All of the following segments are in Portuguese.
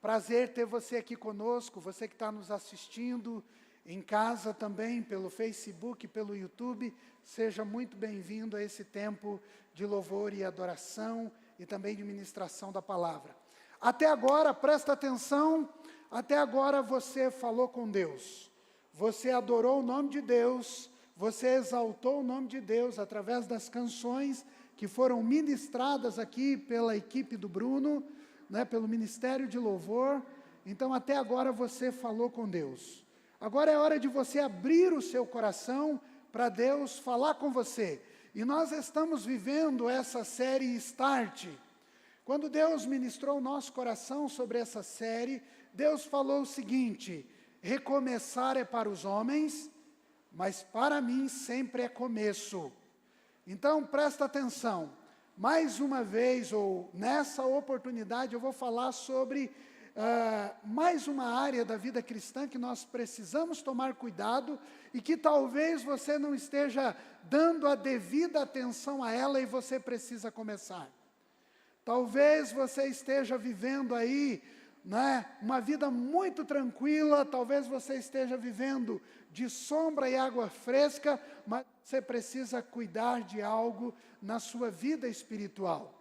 prazer ter você aqui conosco, você que está nos assistindo em casa também, pelo Facebook, pelo YouTube. Seja muito bem-vindo a esse tempo de louvor e adoração e também de ministração da palavra. Até agora, presta atenção, até agora você falou com Deus, você adorou o nome de Deus, você exaltou o nome de Deus através das canções que foram ministradas aqui pela equipe do Bruno, pelo Ministério de Louvor. Então, até agora você falou com Deus. Agora é hora de você abrir o seu coração para Deus falar com você. E nós estamos vivendo essa série Start. Quando Deus ministrou o nosso coração sobre essa série, Deus falou o seguinte: recomeçar é para os homens, mas para mim sempre é começo. Então, presta atenção. Mais uma vez, ou nessa oportunidade, eu vou falar sobre mais uma área da vida cristã que nós precisamos tomar cuidado e que talvez você não esteja dando a devida atenção a ela e você precisa começar. Talvez você esteja vivendo aí, uma vida muito tranquila, talvez você esteja vivendo de sombra e água fresca, mas você precisa cuidar de algo na sua vida espiritual.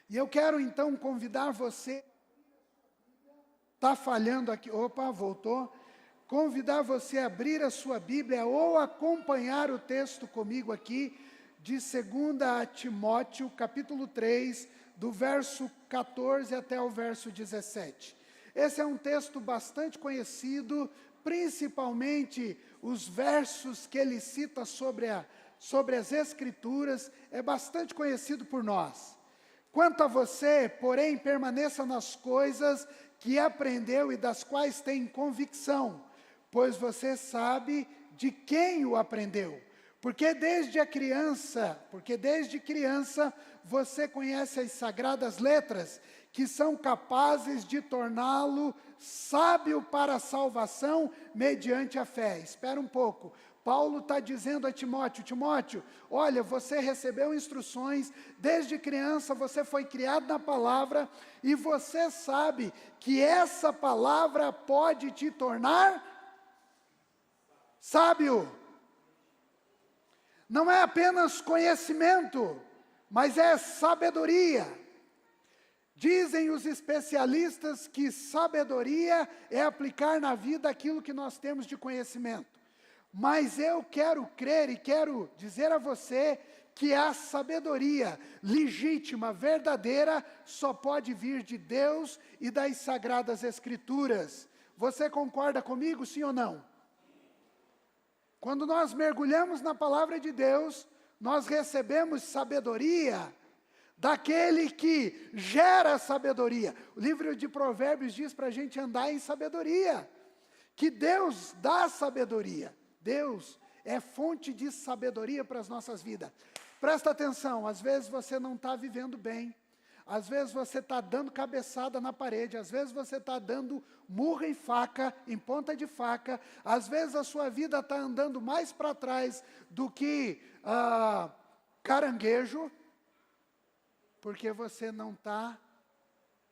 E eu quero então convidar você, está falhando aqui, opa, voltou, convidar você a abrir a sua Bíblia ou acompanhar o texto comigo aqui, de 2 Timóteo, capítulo 3, do verso 14 até o verso 17. Esse é um texto bastante conhecido, principalmente os versos que ele cita sobre as Escrituras, é bastante conhecido por nós. Quanto a você, porém, permaneça nas coisas que aprendeu e das quais tem convicção, pois você sabe de quem o aprendeu. Porque desde criança você conhece as sagradas letras, que são capazes de torná-lo sábio para a salvação mediante a fé. Espera um pouco. Paulo está dizendo a Timóteo: Timóteo, olha, você recebeu instruções, desde criança você foi criado na palavra, e você sabe que essa palavra pode te tornar sábio. Não é apenas conhecimento, mas é sabedoria. Dizem os especialistas que sabedoria é aplicar na vida aquilo que nós temos de conhecimento. Mas eu quero crer e quero dizer a você que a sabedoria legítima, verdadeira, só pode vir de Deus e das Sagradas Escrituras. Você concorda comigo, sim ou não? Quando nós mergulhamos na palavra de Deus, nós recebemos sabedoria daquele que gera sabedoria. O livro de Provérbios diz para a gente andar em sabedoria, que Deus dá sabedoria. Deus é fonte de sabedoria para as nossas vidas. Presta atenção, às vezes você não está vivendo bem, às vezes você está dando cabeçada na parede, às vezes você está dando murro em faca, em ponta de faca, às vezes a sua vida está andando mais para trás do que caranguejo, porque você não está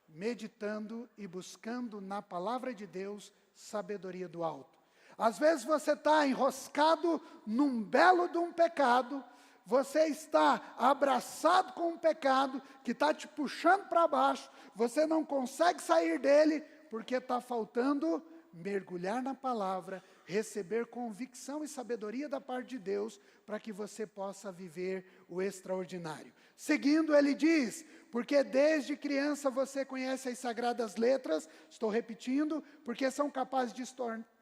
meditando e buscando na palavra de Deus sabedoria do alto. Às vezes você está enroscado num belo de um pecado, você está abraçado com um pecado que está te puxando para baixo, você não consegue sair dele, porque está faltando mergulhar na palavra, receber convicção e sabedoria da parte de Deus, para que você possa viver o extraordinário. Seguindo, ele diz: porque desde criança você conhece as sagradas letras, estou repetindo, porque são capazes de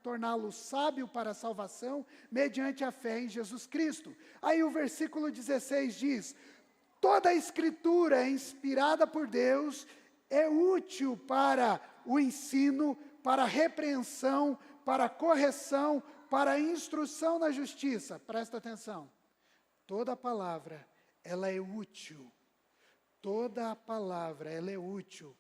torná-lo sábio para a salvação, mediante a fé em Jesus Cristo. Aí o versículo 16 diz: toda a Escritura é inspirada por Deus, é útil para o ensino, para a repreensão, para a correção, para a instrução na justiça. Presta atenção. Toda a palavra, ela é útil. Toda a palavra, ela é útil.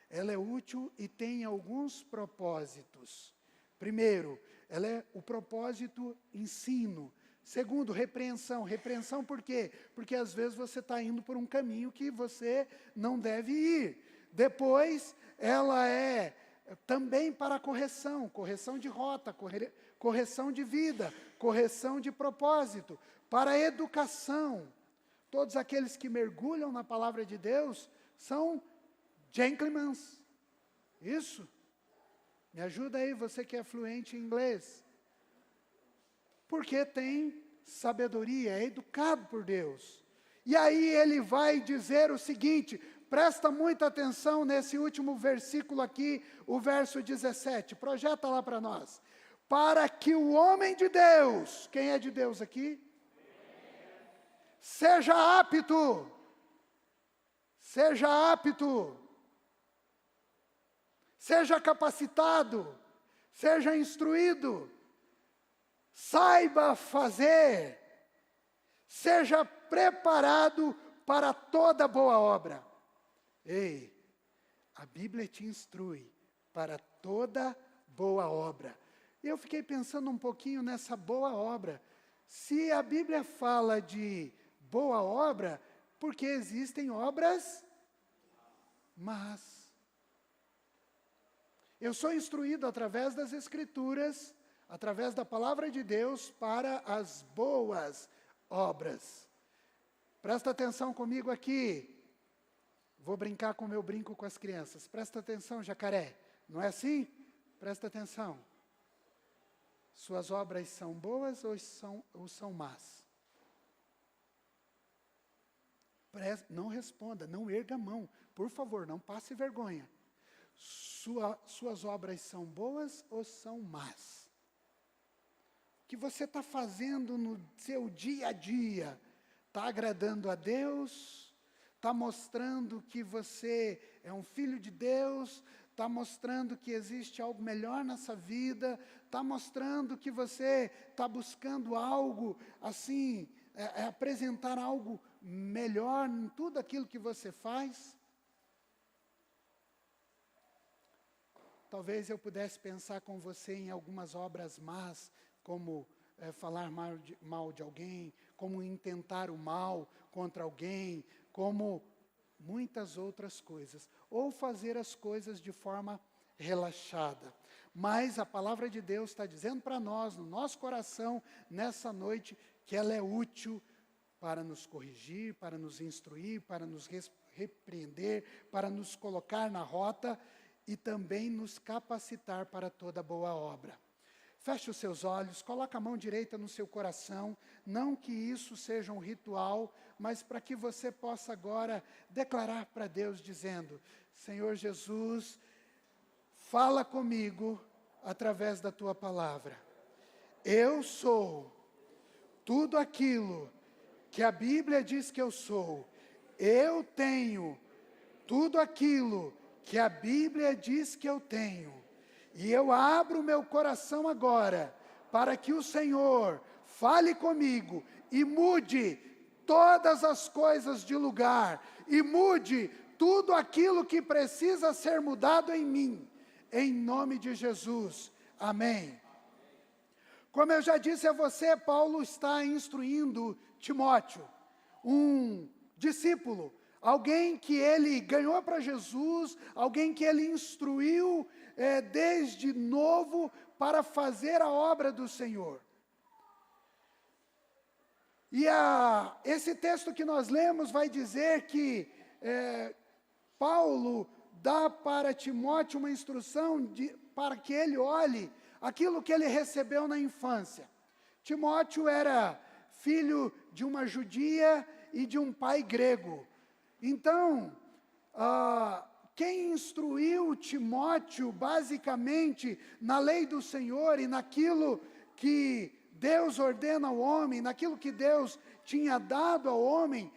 Ela é útil e tem alguns propósitos. Primeiro, ela é o propósito ensino. Segundo, repreensão. Repreensão por quê? Porque às vezes você está indo por um caminho que você não deve ir. Depois, ela é também para correção, correção de rota, correção de vida, correção de propósito, para educação. Todos aqueles que mergulham na palavra de Deus são gentlemen. Isso? Me ajuda aí, você que é fluente em inglês. Porque tem sabedoria, é educado por Deus. E aí ele vai dizer o seguinte, presta muita atenção nesse último versículo aqui, o verso 17. Projeta lá para nós. Para que o homem de Deus, quem é de Deus aqui? Seja apto, seja capacitado, seja instruído, saiba fazer, seja preparado para toda boa obra. Ei, a Bíblia te instrui para toda boa obra. E eu fiquei pensando um pouquinho nessa boa obra. Se a Bíblia fala de boa obra, porque existem obras más. Eu sou instruído através das Escrituras, através da palavra de Deus, para as boas obras. Presta atenção comigo aqui. Vou brincar como eu brinco com as crianças. Presta atenção, jacaré. Não é assim? Presta atenção. Suas obras são boas ou são más? Não responda, não erga a mão. Por favor, não passe vergonha. Suas obras são boas ou são más? O que você está fazendo no seu dia a dia? Está agradando a Deus? Está mostrando que você é um filho de Deus? Está mostrando que existe algo melhor nessa vida? Está mostrando que você está buscando algo assim, apresentar algo melhor em tudo aquilo que você faz? Talvez eu pudesse pensar com você em algumas obras más, como falar mal de alguém, como intentar o mal contra alguém, como muitas outras coisas. Ou fazer as coisas de forma relaxada. Mas a palavra de Deus está dizendo para nós, no nosso coração, nessa noite, que ela é útil para nos corrigir, para nos instruir, para nos repreender, para nos colocar na rota e também nos capacitar para toda boa obra. Feche os seus olhos, coloque a mão direita no seu coração, não que isso seja um ritual, mas para que você possa agora declarar para Deus dizendo: Senhor Jesus, fala comigo através da tua palavra. Eu sou tudo aquilo que a Bíblia diz que eu sou. Eu tenho tudo aquilo que a Bíblia diz que eu tenho. E eu abro meu coração agora, para que o Senhor fale comigo e mude todas as coisas de lugar, e mude tudo aquilo que precisa ser mudado em mim, em nome de Jesus. Amém. Como eu já disse a você, Paulo está instruindo Timóteo, um discípulo, alguém que ele ganhou para Jesus, alguém que ele instruiu desde novo para fazer a obra do Senhor. E esse texto que nós lemos vai dizer que Paulo dá para Timóteo uma instrução para que ele olhe aquilo que ele recebeu na infância. Timóteo era filho de uma judia e de um pai grego. Então, quem instruiu Timóteo, basicamente, na lei do Senhor e naquilo que Deus ordena ao homem, naquilo que Deus tinha dado ao homem,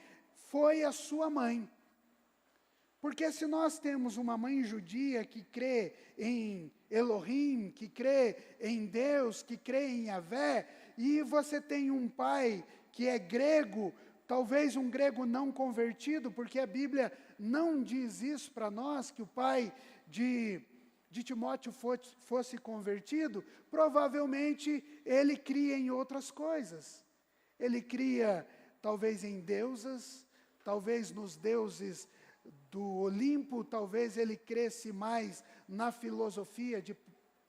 foi a sua mãe. Porque se nós temos uma mãe judia que crê em Elohim, que crê em Deus, que crê em Yahvé, e você tem um pai que é grego, talvez um grego não convertido, porque a Bíblia não diz isso para nós, que o pai de Timóteo fosse convertido, provavelmente ele cria em outras coisas. Ele cria talvez em deusas, talvez nos deuses do Olimpo, talvez ele cresce mais na filosofia de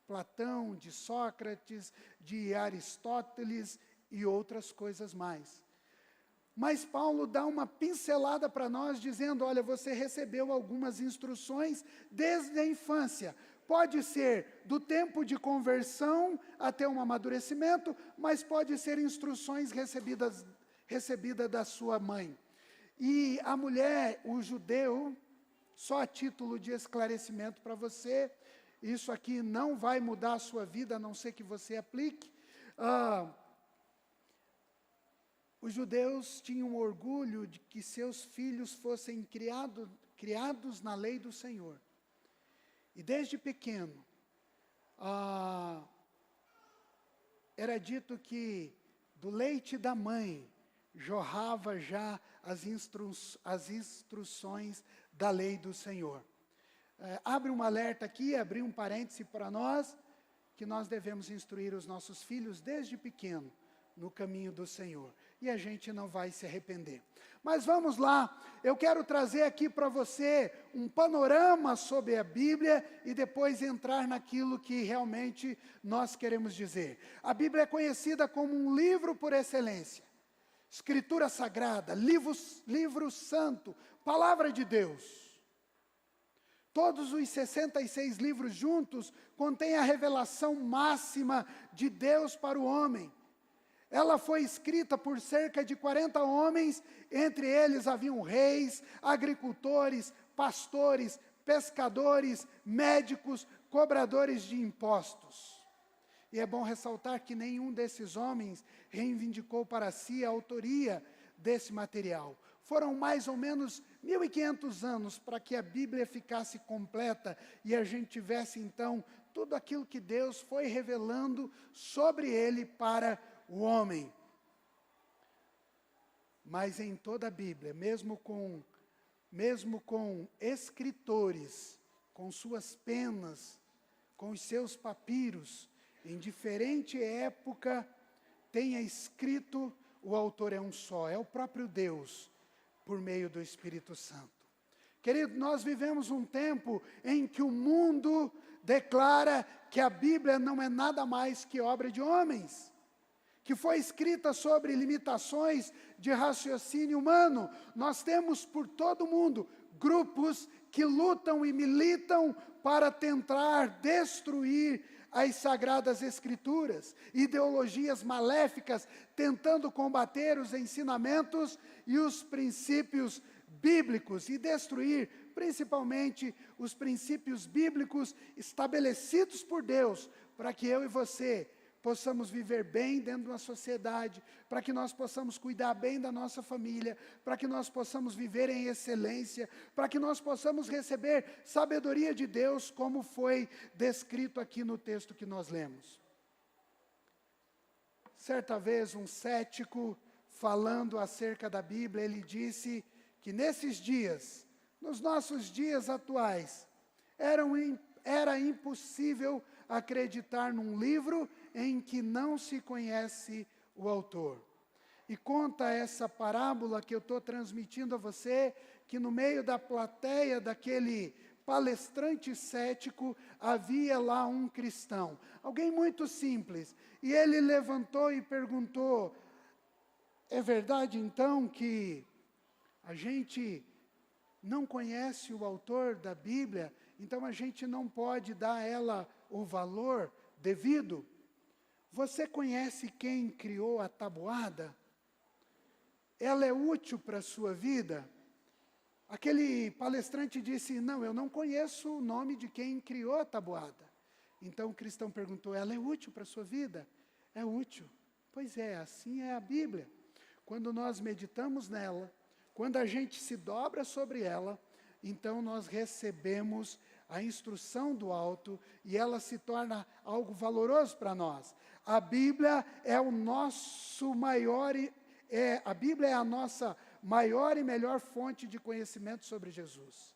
Platão, de Sócrates, de Aristóteles e outras coisas mais. Mas Paulo dá uma pincelada para nós, dizendo, olha, você recebeu algumas instruções desde a infância. Pode ser do tempo de conversão até um amadurecimento, mas pode ser instruções recebidas da sua mãe. E a mulher, o judeu, só a título de esclarecimento para você, isso aqui não vai mudar a sua vida, a não ser que você aplique. Os judeus tinham orgulho de que seus filhos fossem criados na lei do Senhor. E desde pequeno, era dito que do leite da mãe jorrava já as instruções da lei do Senhor. Abre um alerta aqui, abri um parêntese para nós, que nós devemos instruir os nossos filhos desde pequeno no caminho do Senhor. E a gente não vai se arrepender. Mas vamos lá, eu quero trazer aqui para você um panorama sobre a Bíblia e depois entrar naquilo que realmente nós queremos dizer. A Bíblia é conhecida como um livro por excelência. Escritura sagrada, livro santo, palavra de Deus. Todos os 66 livros juntos contêm a revelação máxima de Deus para o homem. Ela foi escrita por cerca de 40 homens, entre eles haviam reis, agricultores, pastores, pescadores, médicos, cobradores de impostos. E é bom ressaltar que nenhum desses homens reivindicou para si a autoria desse material. Foram mais ou menos 1.500 anos para que a Bíblia ficasse completa e a gente tivesse então tudo aquilo que Deus foi revelando sobre ele para o homem. Mas em toda a Bíblia, mesmo com escritores, com suas penas, com os seus papiros, em diferente época, tenha escrito, o autor é um só, é o próprio Deus, por meio do Espírito Santo. Querido, nós vivemos um tempo em que o mundo declara que a Bíblia não é nada mais que obra de homens, que foi escrita sobre limitações de raciocínio humano. Nós temos por todo o mundo grupos que lutam e militam para tentar destruir as Sagradas Escrituras, ideologias maléficas tentando combater os ensinamentos e os princípios bíblicos e destruir principalmente os princípios bíblicos estabelecidos por Deus, para que eu e você possamos viver bem dentro de uma sociedade, para que nós possamos cuidar bem da nossa família, para que nós possamos viver em excelência, para que nós possamos receber sabedoria de Deus, como foi descrito aqui no texto que nós lemos. Certa vez, um cético, falando acerca da Bíblia, ele disse que nesses dias, nos nossos dias atuais, era impossível acreditar num livro em que não se conhece o autor. E conta essa parábola que eu estou transmitindo a você, que no meio da plateia daquele palestrante cético, havia lá um cristão, alguém muito simples, e ele levantou e perguntou, é verdade então que a gente não conhece o autor da Bíblia, então a gente não pode dar a ela o valor devido? Você conhece quem criou a tabuada? Ela é útil para a sua vida? Aquele palestrante disse, não, eu não conheço o nome de quem criou a tabuada. Então o cristão perguntou, ela é útil para a sua vida? É útil. Pois é, assim é a Bíblia. Quando nós meditamos nela, quando a gente se dobra sobre ela, então nós recebemos a instrução do alto e ela se torna algo valoroso para nós. A Bíblia é o nosso maior, a Bíblia é a nossa maior e melhor fonte de conhecimento sobre Jesus.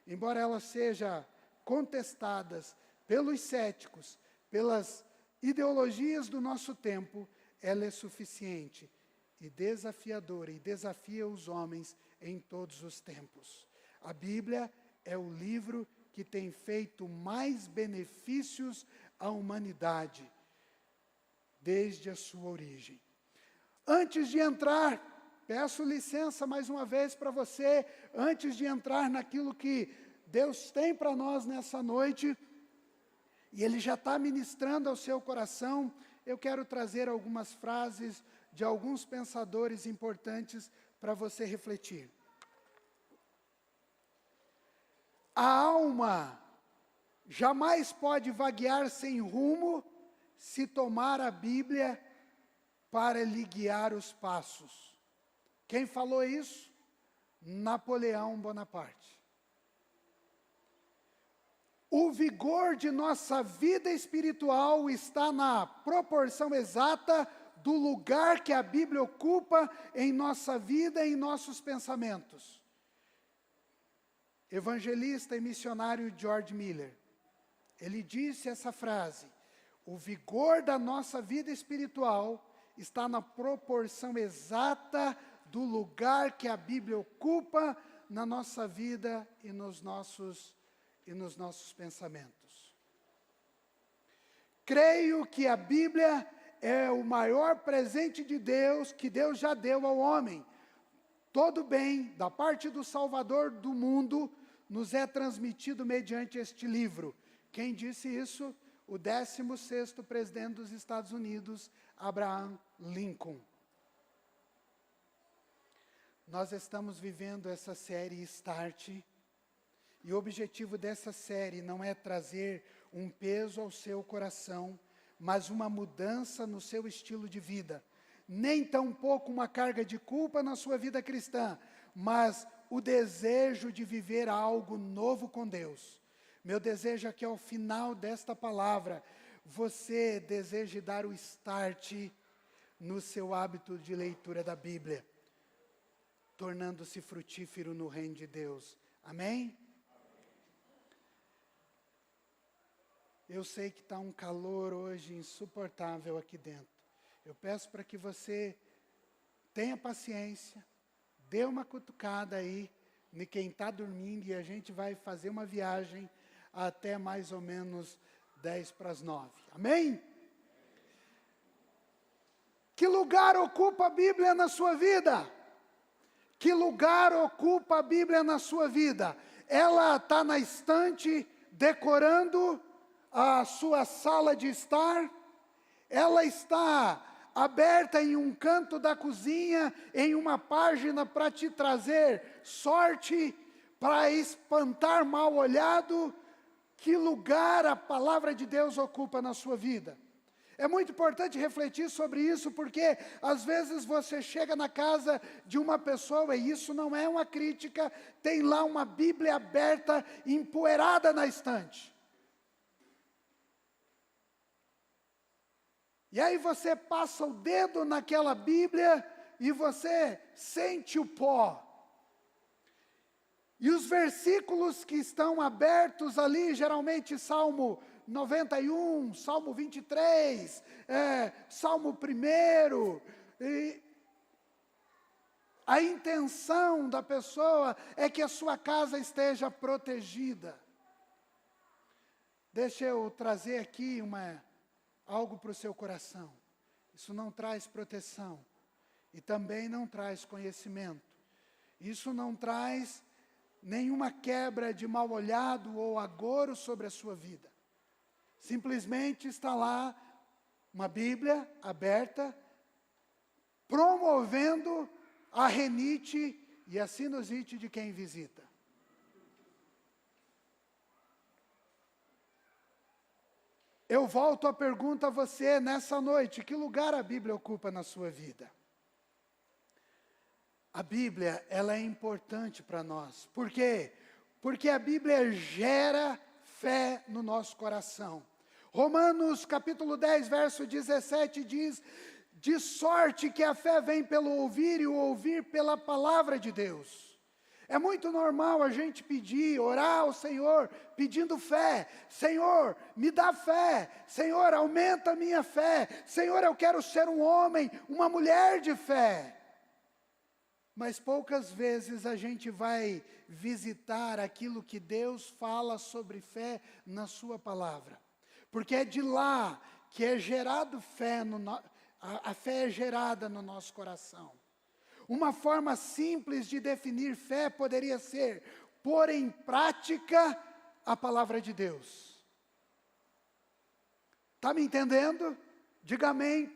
Embora ela seja contestada pelos céticos, pelas ideologias do nosso tempo, ela é suficiente e desafiadora e desafia os homens em todos os tempos. A Bíblia é o livro que tem feito mais benefícios à humanidade, desde a sua origem. Antes de entrar, peço licença mais uma vez para você, antes de entrar naquilo que Deus tem para nós nessa noite, e Ele já está ministrando ao seu coração, eu quero trazer algumas frases de alguns pensadores importantes para você refletir. A alma jamais pode vaguear sem rumo se tomar a Bíblia para lhe guiar os passos. Quem falou isso? Napoleão Bonaparte. O vigor de nossa vida espiritual está na proporção exata do lugar que a Bíblia ocupa em nossa vida e em nossos pensamentos. Evangelista e missionário George Miller, ele disse essa frase: o vigor da nossa vida espiritual está na proporção exata do lugar que a Bíblia ocupa na nossa vida e nos nossos pensamentos. Creio que a Bíblia é o maior presente de Deus que Deus já deu ao homem. Todo bem, da parte do Salvador do mundo, nos é transmitido mediante este livro. Quem disse isso? O 16º presidente dos Estados Unidos, Abraham Lincoln. Nós estamos vivendo essa série Start, e o objetivo dessa série não é trazer um peso ao seu coração, mas uma mudança no seu estilo de vida. Nem tampouco uma carga de culpa na sua vida cristã, mas o desejo de viver algo novo com Deus. Meu desejo é que ao final desta palavra, você deseje dar o start no seu hábito de leitura da Bíblia, tornando-se frutífero no reino de Deus. Amém? Eu sei que está um calor hoje insuportável aqui dentro. Eu peço para que você tenha paciência, dê uma cutucada aí em quem está dormindo, e a gente vai fazer uma viagem até mais ou menos 8:50. Amém? Que lugar ocupa a Bíblia na sua vida? Que lugar ocupa a Bíblia na sua vida? Ela está na estante decorando a sua sala de estar? Ela está aberta em um canto da cozinha, em uma página para te trazer sorte, para espantar mal olhado? Que lugar a palavra de Deus ocupa na sua vida? É muito importante refletir sobre isso, porque às vezes você chega na casa de uma pessoa, e isso não é uma crítica, tem lá uma Bíblia aberta, empoeirada na estante. E aí você passa o dedo naquela Bíblia e você sente o pó. E os versículos que estão abertos ali, geralmente Salmo 91, Salmo 23, Salmo 1, e a intenção da pessoa é que a sua casa esteja protegida. Deixa eu trazer aqui algo para o seu coração. Isso não traz proteção, e também não traz conhecimento. Isso não traz nenhuma quebra de mal-olhado ou agouro sobre a sua vida. Simplesmente está lá uma Bíblia aberta, promovendo a renite e a sinusite de quem visita. Eu volto a pergunta a você nessa noite: que lugar a Bíblia ocupa na sua vida? A Bíblia, ela é importante para nós. Por quê? Porque a Bíblia gera fé no nosso coração. Romanos capítulo 10, verso 17 diz: de sorte que a fé vem pelo ouvir, e o ouvir pela palavra de Deus. É muito normal a gente pedir, orar ao Senhor, pedindo fé. Senhor, me dá fé. Senhor, aumenta a minha fé. Senhor, eu quero ser um homem, uma mulher de fé. mas poucas vezes a gente vai visitar aquilo que Deus fala sobre fé na sua palavra. Porque é de lá que é gerado fé, a fé é gerada no nosso coração. Uma forma simples de definir fé poderia ser pôr em prática a palavra de Deus. Está me entendendo? Diga amém.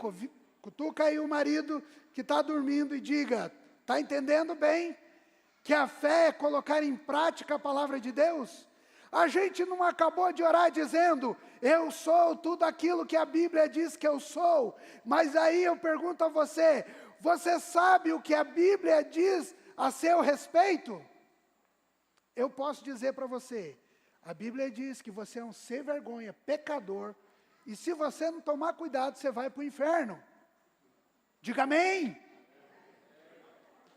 Cutuca aí o marido que está dormindo e diga: está entendendo bem que a fé é colocar em prática a palavra de Deus? A gente não acabou de orar dizendo: eu sou tudo aquilo que a Bíblia diz que eu sou. Mas aí eu pergunto a você: você sabe o que a Bíblia diz a seu respeito? Eu posso dizer para você, a Bíblia diz que você é um sem vergonha, pecador, e se você não tomar cuidado, você vai para o inferno. Diga amém.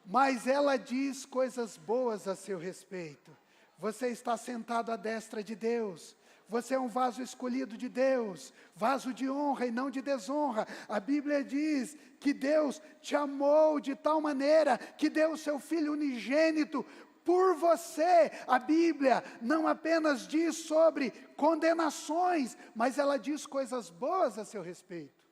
Mas ela diz coisas boas a seu respeito. Você está sentado à destra de Deus. Você é um vaso escolhido de Deus, vaso de honra e não de desonra. A Bíblia diz que Deus te amou de tal maneira que deu o seu Filho unigênito por você. A Bíblia não apenas diz sobre condenações, mas ela diz coisas boas a seu respeito.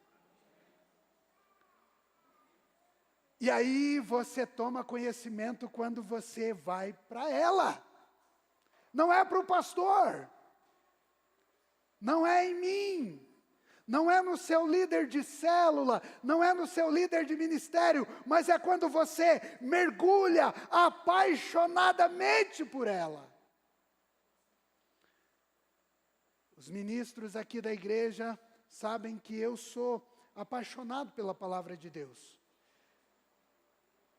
E aí você toma conhecimento quando você vai para ela. Não é para o pastor. Não é em mim. Não é no seu líder de célula. Não é no seu líder de ministério. Mas é quando você mergulha apaixonadamente por ela. Os ministros aqui da igreja sabem que eu sou apaixonado pela palavra de Deus.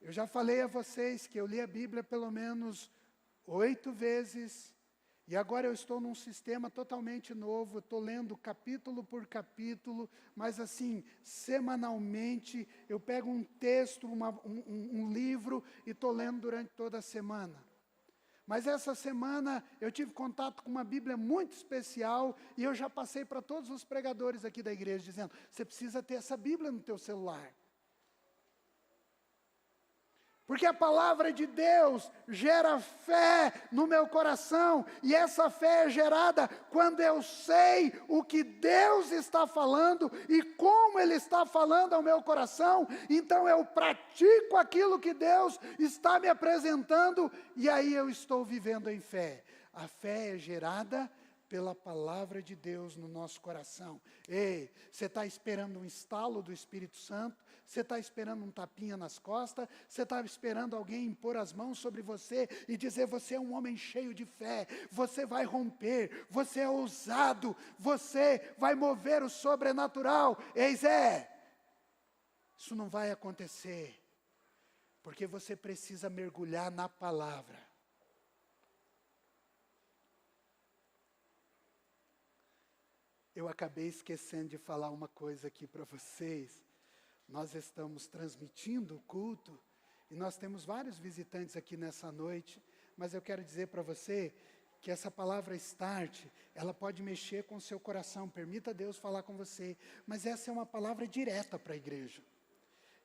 Eu já falei a vocês que eu li a Bíblia pelo menos 8 vezes, e agora eu estou num sistema totalmente novo, estou lendo capítulo por capítulo, mas assim, semanalmente, eu pego um texto, um livro, e estou lendo durante toda a semana. Mas essa semana eu tive contato com uma Bíblia muito especial, e eu já passei para todos os pregadores aqui da igreja, dizendo: você precisa ter essa Bíblia no teu celular. Porque a palavra de Deus gera fé no meu coração, e essa fé é gerada quando eu sei o que Deus está falando e como Ele está falando ao meu coração. Então eu pratico aquilo que Deus está me apresentando, e aí eu estou vivendo em fé. A fé é gerada pela palavra de Deus no nosso coração. Ei, você está esperando um estalo do Espírito Santo? Você está esperando um tapinha nas costas? Você está esperando alguém impor as mãos sobre você e dizer: você é um homem cheio de fé, você vai romper, você é ousado, você vai mover o sobrenatural? Eis isso não vai acontecer, porque você precisa mergulhar na palavra. Eu acabei esquecendo de falar uma coisa aqui para vocês. Nós estamos transmitindo o culto e nós temos vários visitantes aqui nessa noite, mas eu quero dizer para você que essa palavra start, ela pode mexer com o seu coração, permita Deus falar com você, mas essa é uma palavra direta para a igreja,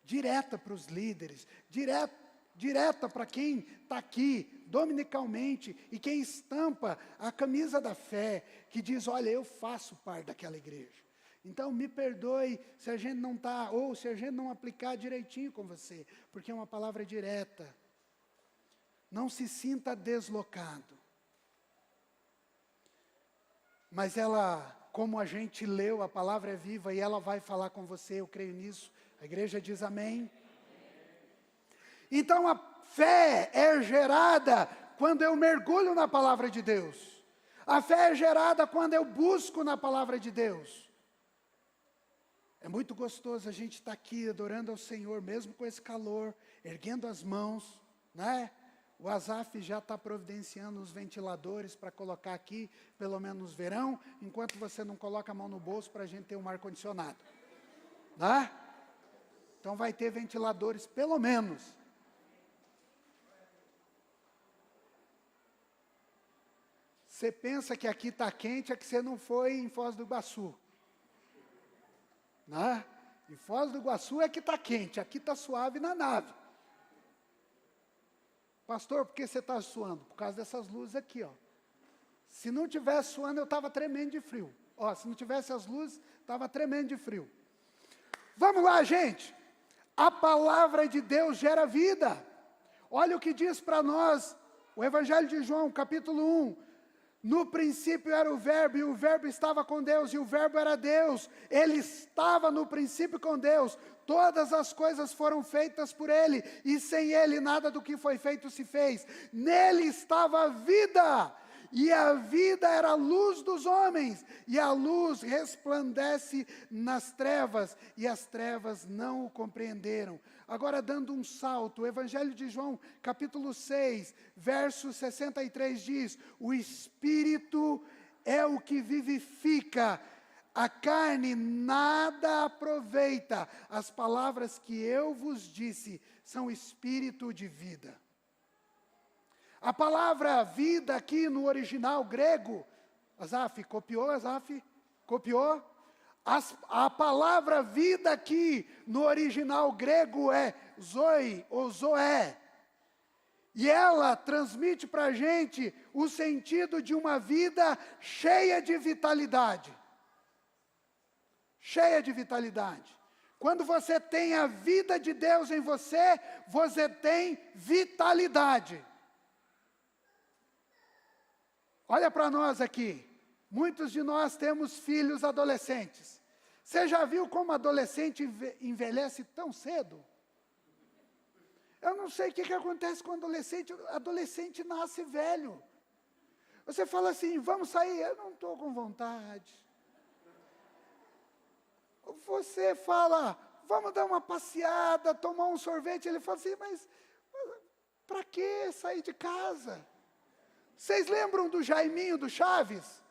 direta para os líderes, direta para quem está aqui dominicalmente e quem estampa a camisa da fé, que diz: olha, eu faço parte daquela igreja. Então me perdoe se a gente não está, ou se a gente não aplicar direitinho com você, porque é uma palavra direta. Não se sinta deslocado. Mas ela, como a gente leu, a palavra é viva e ela vai falar com você, eu creio nisso. A igreja diz amém. Então a fé é gerada quando eu mergulho na palavra de Deus. A fé é gerada quando eu busco na palavra de Deus. É muito gostoso a gente estar aqui adorando ao Senhor, mesmo com esse calor, erguendo as mãos, né? O Asaf já está providenciando os ventiladores para colocar aqui, pelo menos no verão, enquanto você não coloca a mão no bolso para a gente ter um ar-condicionado. Né? Então vai ter ventiladores, pelo menos. Você pensa que aqui está quente, é que você não foi em Foz do Iguaçu. Né? Em Foz do Iguaçu é que está quente, aqui está suave na nave. Pastor, por que você está suando? Por causa dessas luzes aqui, ó. Se não tivesse suando, eu estava tremendo de frio. Ó, se não tivesse as luzes, estava tremendo de frio. Vamos lá, gente. A palavra de Deus gera vida. Olha o que diz para nós o Evangelho de João, capítulo 1. No princípio era o Verbo, e o Verbo estava com Deus, e o Verbo era Deus. Ele estava no princípio com Deus. Todas as coisas foram feitas por Ele, e sem Ele nada do que foi feito se fez. Nele estava a vida, e a vida era a luz dos homens, e a luz resplandece nas trevas, e as trevas não o compreenderam. Agora, dando um salto, o Evangelho de João, capítulo 6, verso 63 diz: o Espírito é o que vivifica, a carne nada aproveita. As palavras que eu vos disse são espírito de vida. A palavra vida aqui no original grego, Asaf, copiou, Asaf? Copiou? A palavra vida aqui no original grego é zoe ou zoé. E ela transmite para a gente o sentido de uma vida cheia de vitalidade. Cheia de vitalidade. Quando você tem a vida de Deus em você, você tem vitalidade. Olha para nós aqui. Muitos de nós temos filhos adolescentes. Você já viu como adolescente envelhece tão cedo? Eu não sei o que acontece com adolescente. Adolescente nasce velho. Você fala assim, vamos sair? Eu não estou com vontade. Você fala, vamos dar uma passeada, tomar um sorvete. Ele fala assim, mas para que sair de casa? Vocês lembram do Jaiminho do Chaves?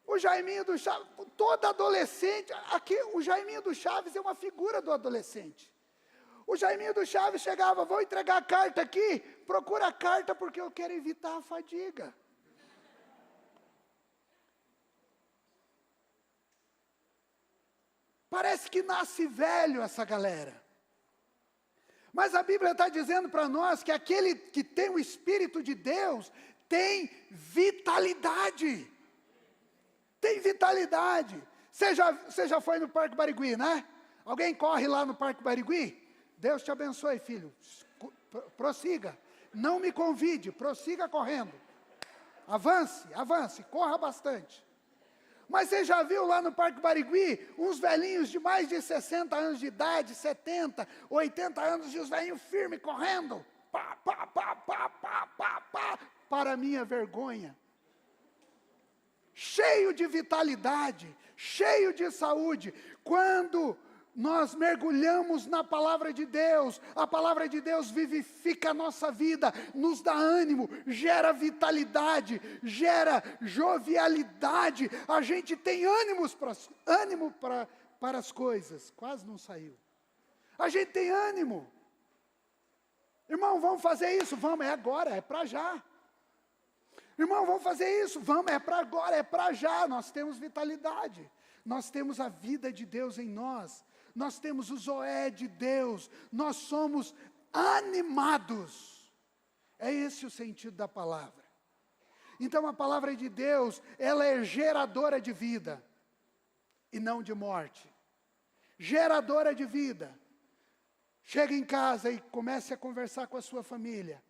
O Jaiminho do Chaves, todo adolescente, aqui o Jaiminho do Chaves é uma figura do adolescente. O Jaiminho do Chaves chegava, vou entregar a carta aqui, procura a carta porque eu quero evitar a fadiga. Parece que nasce velho essa galera. Mas a Bíblia está dizendo para nós que aquele que tem o Espírito de Deus tem vitalidade. Tem vitalidade. Você já foi no Parque Barigui, né? Alguém corre lá no Parque Barigui? Deus te abençoe, filho. Prossiga. Não me convide, prossiga correndo. Avance, corra bastante. Mas você já viu lá no Parque Barigui uns velhinhos de mais de 60 anos de idade, 70, 80 anos, e os velhinhos firmes correndo? Para minha vergonha. Cheio de vitalidade, cheio de saúde. Quando nós mergulhamos na palavra de Deus, a palavra de Deus vivifica a nossa vida, nos dá ânimo, gera vitalidade, gera jovialidade, a gente tem ânimo para as coisas, quase não saiu. A gente tem ânimo. Irmão, vamos fazer isso? Vamos, é agora, é para já. Irmão, vamos fazer isso? Vamos, é para agora, é para já. Nós temos vitalidade, nós temos a vida de Deus em nós. Nós temos o Zoé de Deus, nós somos animados. É esse o sentido da palavra. Então a palavra de Deus, ela é geradora de vida e não de morte. Geradora de vida. Chega em casa e comece a conversar com a sua família.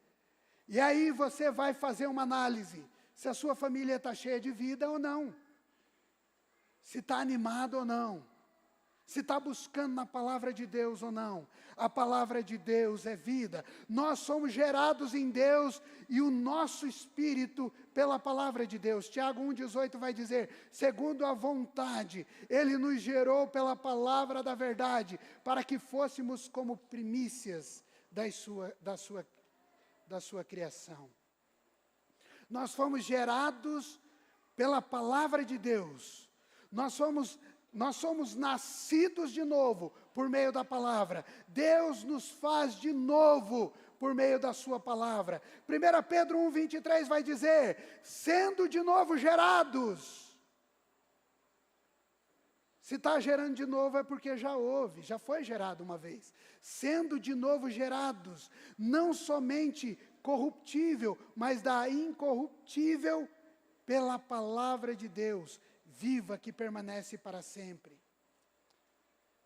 E aí você vai fazer uma análise, se a sua família está cheia de vida ou não. Se está animado ou não. Se está buscando na palavra de Deus ou não. A palavra de Deus é vida. Nós somos gerados em Deus e o nosso espírito pela palavra de Deus. Tiago 1,18 vai dizer, segundo a vontade, Ele nos gerou pela palavra da verdade, para que fôssemos como primícias da sua criação. Nós fomos gerados pela palavra de Deus. Nós somos nascidos de novo por meio da palavra. Deus nos faz de novo por meio da sua palavra. 1 Pedro 1,23 vai dizer, sendo de novo gerados. Se está gerando de novo é porque já houve, já foi gerado uma vez. Sendo de novo gerados, não somente corruptível, mas da incorruptível pela palavra de Deus, viva que permanece para sempre.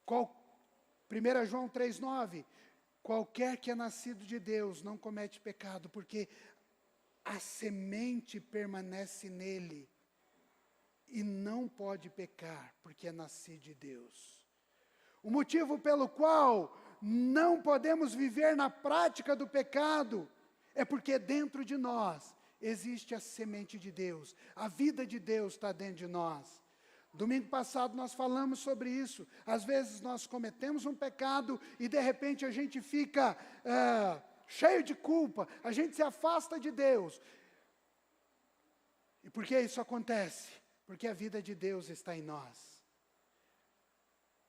1 João 3,9, qualquer que é nascido de Deus não comete pecado, porque a semente permanece nele e não pode pecar, porque é nascido de Deus. O motivo pelo qual não podemos viver na prática do pecado é porque dentro de nós existe a semente de Deus, a vida de Deus está dentro de nós. Domingo passado nós falamos sobre isso. Às vezes nós cometemos um pecado e de repente a gente fica cheio de culpa, a gente se afasta de Deus. E por que isso acontece? Porque a vida de Deus está em nós.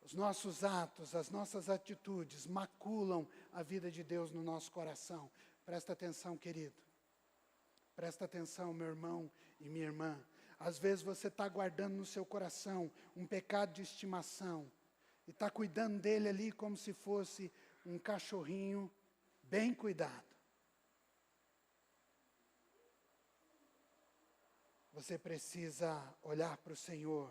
Os nossos atos, as nossas atitudes maculam a vida de Deus no nosso coração. Presta atenção, querido. Presta atenção, meu irmão e minha irmã. Às vezes você está guardando no seu coração um pecado de estimação. E está cuidando dele ali como se fosse um cachorrinho bem cuidado. Você precisa olhar para o Senhor.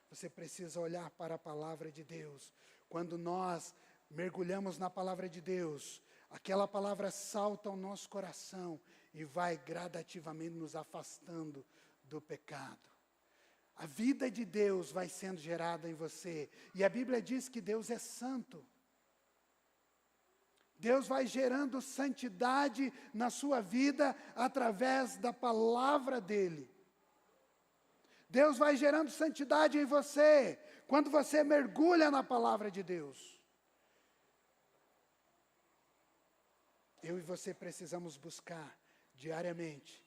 Você precisa olhar para a palavra de Deus. Quando nós mergulhamos na palavra de Deus, aquela palavra salta ao nosso coração e vai gradativamente nos afastando do pecado. A vida de Deus vai sendo gerada em você. E a Bíblia diz que Deus é santo. Deus vai gerando santidade na sua vida através da palavra dEle. Deus vai gerando santidade em você quando você mergulha na palavra de Deus. Eu e você precisamos buscar diariamente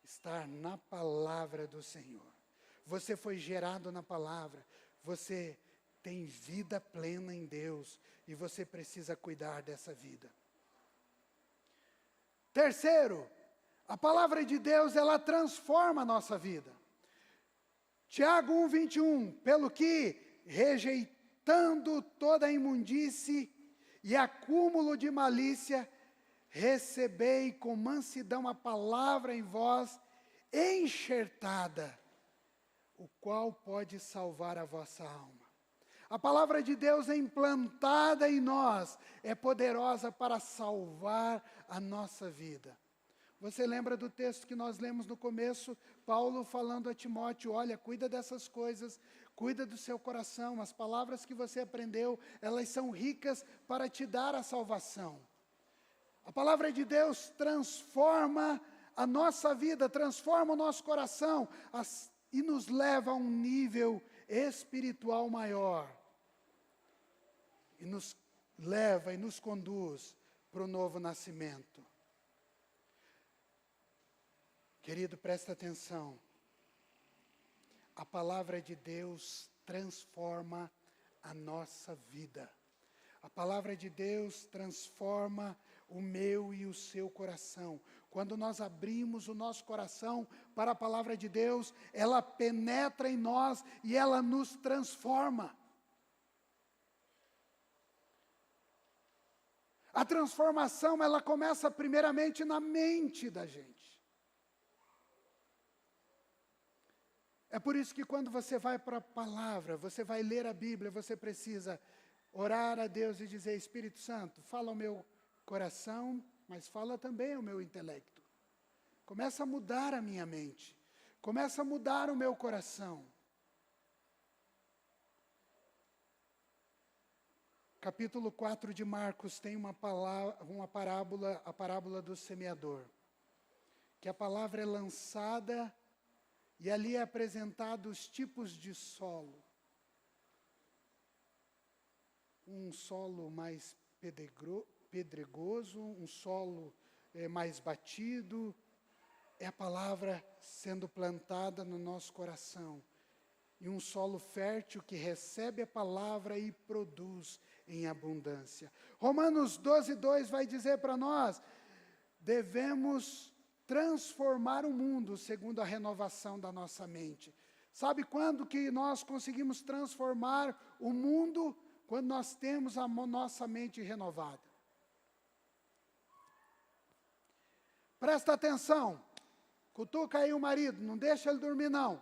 estar na palavra do Senhor. Você foi gerado na palavra, você tem vida plena em Deus e você precisa cuidar dessa vida. Terceiro, a palavra de Deus, ela transforma a nossa vida. Tiago 1,21, pelo que, rejeitando toda a imundície e acúmulo de malícia, recebei com mansidão a palavra em vós, enxertada, o qual pode salvar a vossa alma. A palavra de Deus é implantada em nós, é poderosa para salvar a nossa vida. Você lembra do texto que nós lemos no começo? Paulo falando a Timóteo, olha, cuida dessas coisas, cuida do seu coração, as palavras que você aprendeu, elas são ricas para te dar a salvação. A palavra de Deus transforma a nossa vida, transforma o nosso coração e nos leva a um nível espiritual maior. E nos leva e nos conduz para o novo nascimento. Querido, presta atenção. A palavra de Deus transforma a nossa vida. A palavra de Deus transforma o meu e o seu coração. Quando nós abrimos o nosso coração para a palavra de Deus, ela penetra em nós e ela nos transforma. A transformação, ela começa primeiramente na mente da gente. É por isso que quando você vai para a palavra, você vai ler a Bíblia, você precisa orar a Deus e dizer, Espírito Santo, fala ao meu coração, mas fala também ao meu intelecto. Começa a mudar a minha mente. Começa a mudar o meu coração. Capítulo 4 de Marcos tem uma parábola, a parábola do semeador. Que a palavra é lançada e ali é apresentado os tipos de solo. Um solo mais pedregoso, um solo mais batido. É a palavra sendo plantada no nosso coração. E um solo fértil que recebe a palavra e produz em abundância. Romanos 12:2 vai dizer para nós, devemos transformar o mundo segundo a renovação da nossa mente. Sabe quando que nós conseguimos transformar o mundo? Quando nós temos a nossa mente renovada. Presta atenção. Cutuca aí o marido, não deixa ele dormir não.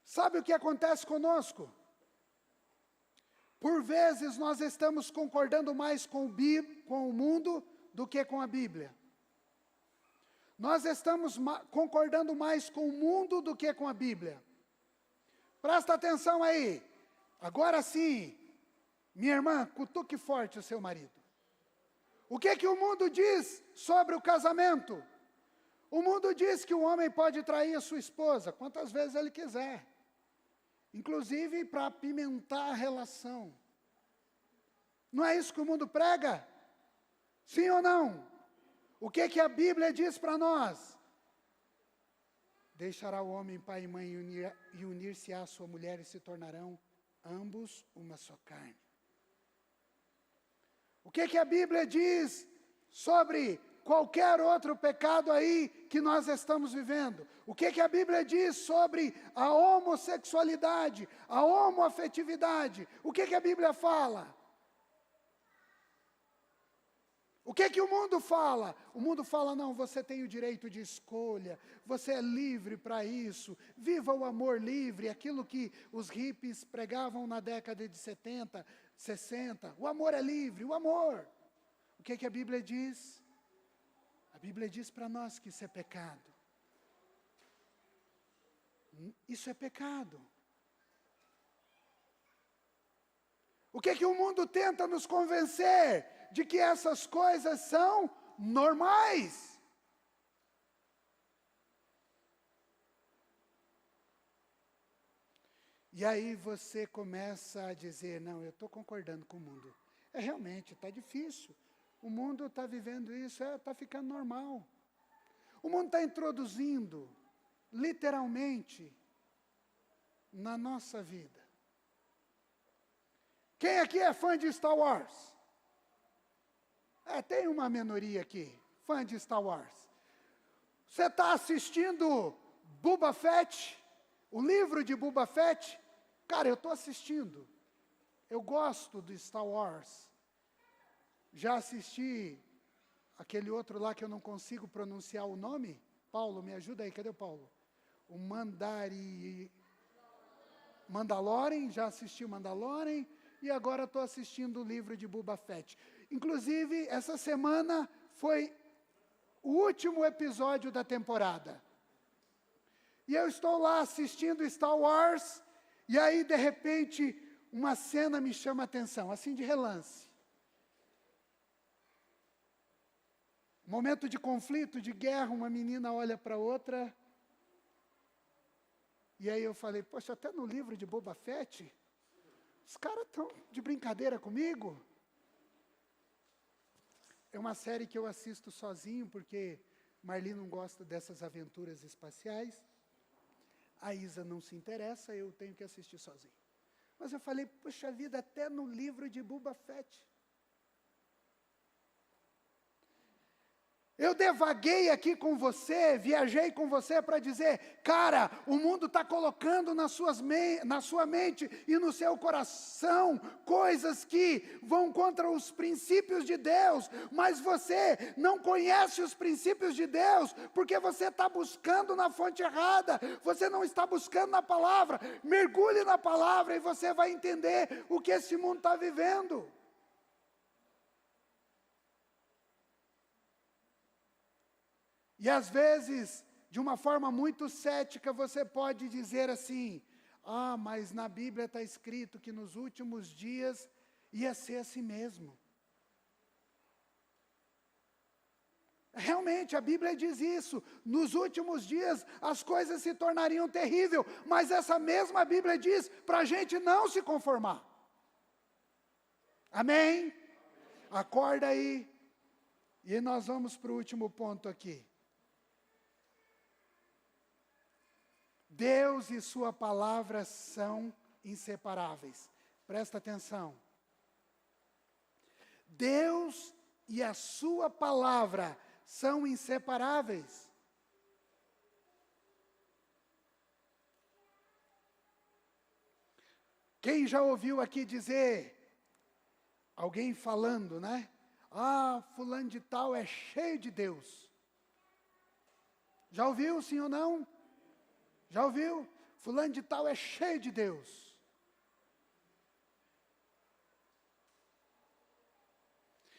Sabe o que acontece conosco? Por vezes nós estamos concordando mais com o mundo do que com a Bíblia. Nós estamos concordando mais com o mundo do que com a Bíblia. Presta atenção aí. Agora sim, minha irmã, cutuque forte o seu marido. O que o mundo diz sobre o casamento? O mundo diz que o homem pode trair a sua esposa quantas vezes ele quiser. Inclusive para apimentar a relação. Não é isso que o mundo prega? Sim ou não? O que a Bíblia diz para nós? Deixará o homem pai e mãe e unir-se à sua mulher e se tornarão ambos uma só carne. O que a Bíblia diz sobre qualquer outro pecado aí que nós estamos vivendo? O que a Bíblia diz sobre a homossexualidade, a homoafetividade? O que a Bíblia fala? O que o mundo fala? O mundo fala, não, você tem o direito de escolha, você é livre para isso, viva o amor livre, aquilo que os hippies pregavam na década de 70, 60, o amor é livre, o amor. O que a Bíblia diz? A Bíblia diz para nós que isso é pecado. Isso é pecado. O que o mundo tenta nos convencer? De que essas coisas são normais. E aí você começa a dizer, não, eu estou concordando com o mundo. Realmente, está difícil. O mundo está vivendo isso, está ficando normal. O mundo está introduzindo, literalmente, na nossa vida. Quem aqui é fã de Star Wars? Tem uma minoria aqui, fã de Star Wars. Você está assistindo Boba Fett, o livro de Boba Fett? Cara, eu estou assistindo. Eu gosto de Star Wars. Já assisti aquele outro lá que eu não consigo pronunciar o nome. Paulo, me ajuda aí, cadê o Paulo? O Mandalorian, já assisti o Mandalorian. E agora estou assistindo o livro de Boba Fett. Inclusive, essa semana foi o último episódio da temporada. E eu estou lá assistindo Star Wars, e aí, de repente, uma cena me chama a atenção, assim de relance. Momento de conflito, de guerra, uma menina olha para outra. E aí eu falei, poxa, até no livro de Boba Fett, os caras estão de brincadeira comigo. É uma série que eu assisto sozinho, porque Marli não gosta dessas aventuras espaciais. A Isa não se interessa, eu tenho que assistir sozinho. Mas eu falei, puxa vida, até no livro de Boba Fett. Eu devaguei aqui com você, viajei com você para dizer, cara, o mundo está colocando na sua mente e no seu coração coisas que vão contra os princípios de Deus, mas você não conhece os princípios de Deus, porque você está buscando na fonte errada, você não está buscando na palavra. Mergulhe na palavra e você vai entender o que esse mundo está vivendo. E às vezes, de uma forma muito cética, você pode dizer assim, mas na Bíblia está escrito que nos últimos dias ia ser assim mesmo. Realmente, a Bíblia diz isso, nos últimos dias as coisas se tornariam terríveis, mas essa mesma Bíblia diz para a gente não se conformar. Amém? Acorda aí, e nós vamos para o último ponto aqui. Deus e sua palavra são inseparáveis. Presta atenção. Deus e a sua palavra são inseparáveis. Quem já ouviu aqui dizer, alguém falando, né? Ah, fulano de tal é cheio de Deus. Já ouviu, sim ou não? Já ouviu? Fulano de tal é cheio de Deus.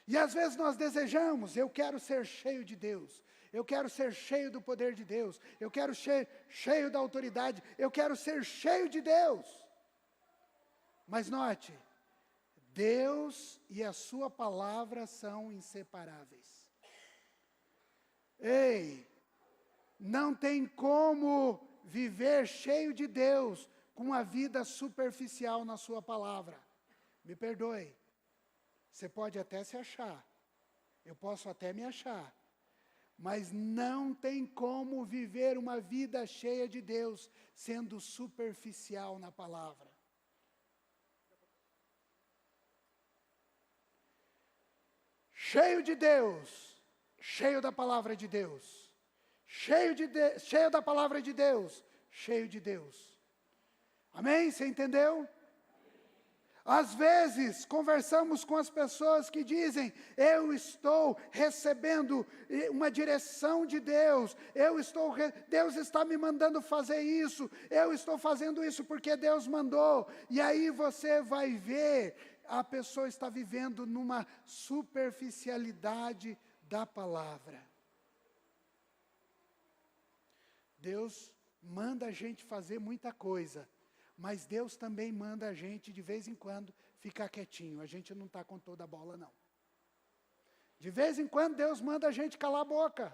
E às vezes nós desejamos, eu quero ser cheio de Deus. Eu quero ser cheio do poder de Deus. Eu quero ser cheio da autoridade. Eu quero ser cheio de Deus. Mas note, Deus e a sua palavra são inseparáveis. Ei, não tem como viver cheio de Deus com uma vida superficial na sua palavra. Me perdoe. Você pode até se achar. Eu posso até me achar. Mas não tem como viver uma vida cheia de Deus sendo superficial na palavra. Cheio de Deus, cheio da palavra de Deus, cheio da palavra de Deus, cheio de Deus. Amém? Você entendeu? Às vezes, conversamos com as pessoas que dizem, eu estou recebendo uma direção de Deus, Deus está me mandando fazer isso, eu estou fazendo isso porque Deus mandou. E aí você vai ver, a pessoa está vivendo numa superficialidade da palavra. Deus manda a gente fazer muita coisa. Mas Deus também manda a gente, de vez em quando, ficar quietinho. A gente não está com toda a bola, não. De vez em quando, Deus manda a gente calar a boca.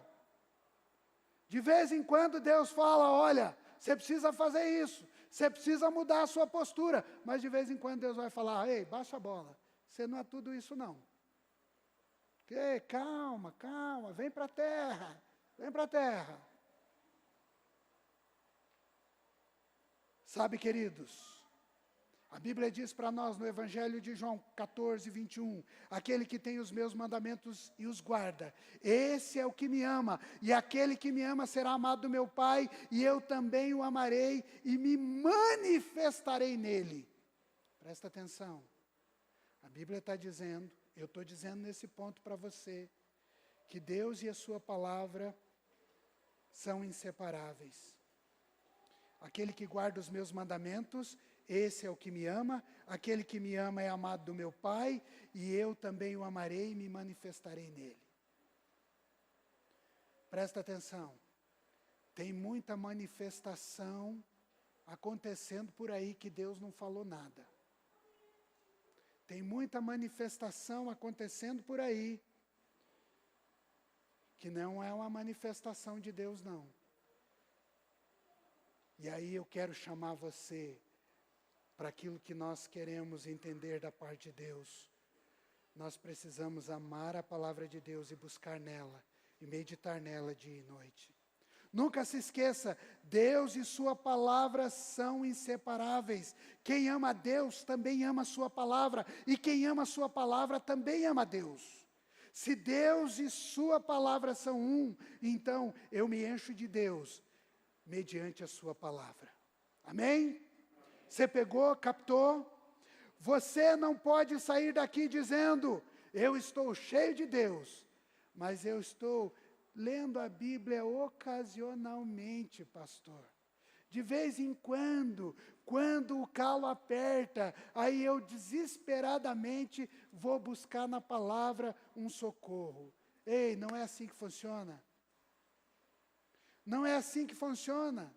De vez em quando, Deus fala, olha, você precisa fazer isso. Você precisa mudar a sua postura. Mas de vez em quando, Deus vai falar, ei, baixa a bola. Você não é tudo isso, não. Calma, vem para a terra. Vem para a terra. Sabe, queridos, a Bíblia diz para nós no Evangelho de João 14, 21, aquele que tem os meus mandamentos e os guarda, esse é o que me ama, e aquele que me ama será amado do meu Pai, e eu também o amarei e me manifestarei nele. Presta atenção, a Bíblia está dizendo, eu estou dizendo nesse ponto para você, que Deus e a sua palavra são inseparáveis. Aquele que guarda os meus mandamentos, esse é o que me ama. Aquele que me ama é amado do meu Pai, e eu também o amarei e me manifestarei nele. Presta atenção. Tem muita manifestação acontecendo por aí que Deus não falou nada. Tem muita manifestação acontecendo por aí que não é uma manifestação de Deus, não. E aí eu quero chamar você para aquilo que nós queremos entender da parte de Deus. Nós precisamos amar a palavra de Deus e buscar nela, e meditar nela dia e noite. Nunca se esqueça, Deus e sua palavra são inseparáveis. Quem ama a Deus também ama a sua palavra, e quem ama a sua palavra também ama a Deus. Se Deus e sua palavra são um, então eu me encho de Deus, mediante a sua palavra. Amém? Você pegou, captou? Você não pode sair daqui dizendo, eu estou cheio de Deus, mas eu estou lendo a Bíblia ocasionalmente, pastor. De vez em quando o calo aperta, aí eu desesperadamente vou buscar na palavra um socorro. Ei, não é assim que funciona. Não é assim que funciona.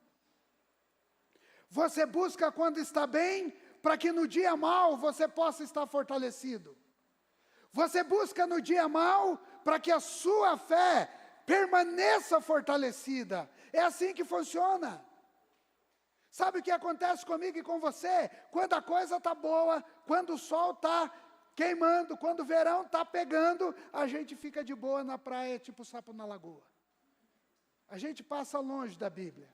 Você busca quando está bem, para que no dia mal você possa estar fortalecido. Você busca no dia mal, para que a sua fé permaneça fortalecida. É assim que funciona. Sabe o que acontece comigo e com você? Quando a coisa está boa, quando o sol está queimando, quando o verão está pegando, a gente fica de boa na praia, tipo sapo na lagoa. A gente passa longe da Bíblia.